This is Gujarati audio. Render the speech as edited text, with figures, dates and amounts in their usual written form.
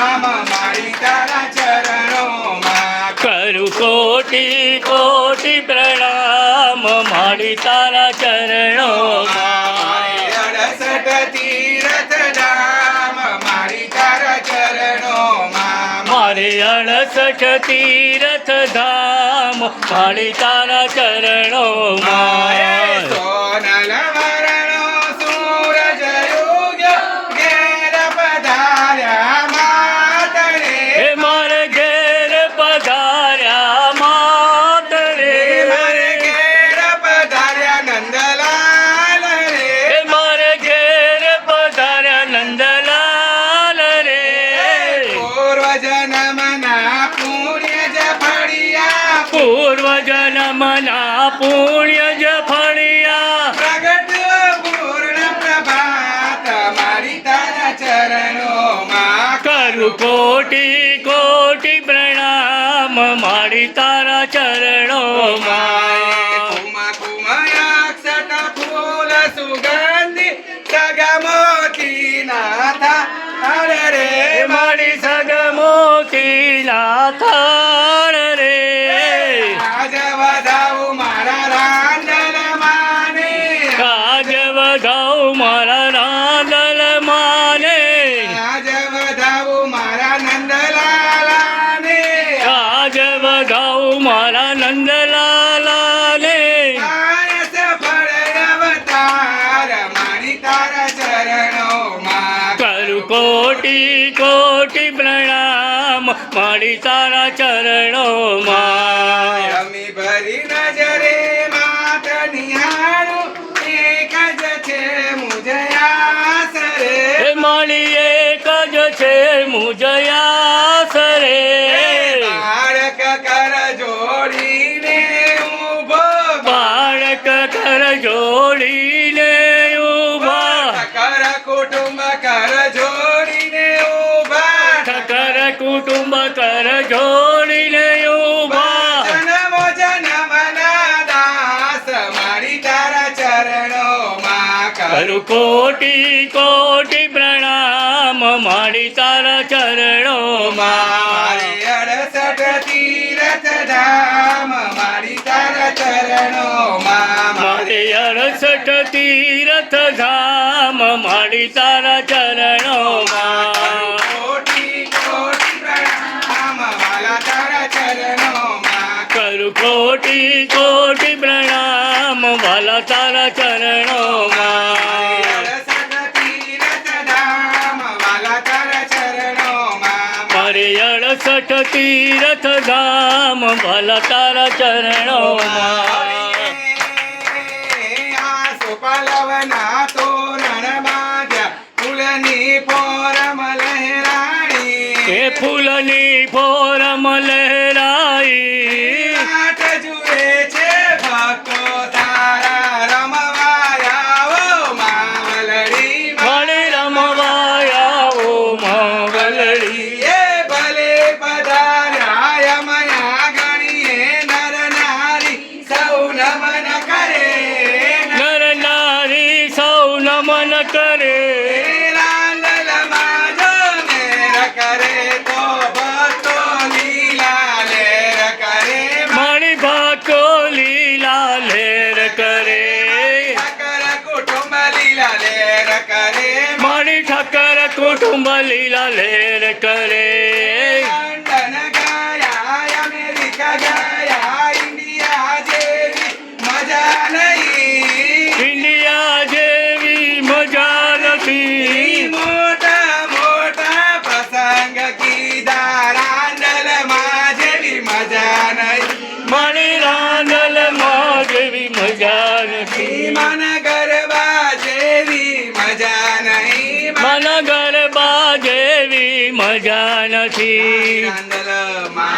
ધામ મારી તારા ચરણોમાં કરું કોટી કોટી પ્રણામ મારી તારા ચરણોમાં મારે 68 તીર્થ ધામ મારી તારા ચરણોમાં મારે 68 તીર્થ ધામ મારી તારા ચરણોમાં સોનલ વરણો સૂરજ યોગ્ય ઘેર પધાર્યા માતરે હે મારે ઘેર પધાર્યા માત રે મારે ઘેર પધાર્યા નંદલાલ રે હે મારે ઘેર પધાર્યા નંદલાલ રે પૂર્વ જન્મના પુણ્ય જ ફળિયા પૂર્વ જન્મના પુણ્ય જ ફળિયા પ્રગટ પૂર્ણ પ્રભાત મારી તારા ચરણોમાં કરું કોટી કોટી પ્રણામ મારી તારા ચરણોમાં કુમ કુમયાક્ષટ ફૂલ સુગંધી સગમોતી નાથા હરે રે મારી સગમોતી ના થાળ રે આજ વધાવું મારા રાંદલ માને કાજ વધાવ મારા રાંદલ માને આજ વધાવું મારા નંદલાલાને કાજ વધાવ મારા નંદલાલાને આયસ ફળ અવતાર મારી તારા ચરણોમાં કરું કોટી કોટી પ્રણામ મારી તારા ચરણોમાં અમી ભરી નજરે માત નિહાળું એક જ છે મુજયાસ રે હે મારી એક જ છે મુજયાસ રે બાળક કર જોડીને ઊભો બાળક કર જોડીને ઊભા કર કુટુંબ કર જોડીને ઊભા ઠકર કુટુંબ કર જોડીને ઊભા જન્મો જન્મના દાસ મારી તારા ચરણોમાં કરું કોટી કોટી પ્રણામ મારી તારા ચરણોમાં મારી 68 તીર્થ ધામ મારી તારા ચરણોમાં મારે 68 તીર્થ ધામ મારી તારા ચરણોમાં કોટી કોટી પ્રણામ વાલા તારા ચરણોમાં કરું કોટી કોટી પ્રણામ વાલા તારા ચરણોમાં 68 તીર્થ ધામ વાલા તારા ચરણોમાં મારે 68 તીર્થ ધામ વાલા તારા ચરણોમાં પલવના તોરણ બાંધ્યા ફૂલની પોરમ લહેરાણી એ ફૂલની ફોરમ લહેરાઈ આઠ જુએ છે ભક્તો તારા રમવાયા માવલડી મળી રમવાયા ઓ માવલડી એ ભલે પધાર્યા મયા ગણીએ નર નારી સૌ નમન કરે નર નારી સૌ નમન કરે લાંદલમાં જો મેર કરે તો ભક્તો લીલા લેર કરે મણી ભાકો લીલા લહેર કરે ઠાકર કુટુંબ લીલા લેર કરે મણી ઠક્કર કુટુંબ લીલા લહેર કરે લંડન ગયા અમેરિકા ગયા ઇન્ડિયા જેવી મજા નહીં ઇન્ડિયા જેવી મજા નથી મોટા મોટા પ્રસંગ કીધા રાંદલમાં જેવી મજા નહીં મણી રાંદલમાં જેવી મજા નથી મન ગરબા જેવી મજા નહીં મન ગરબા જેવી મજા નથી રાંદલમાં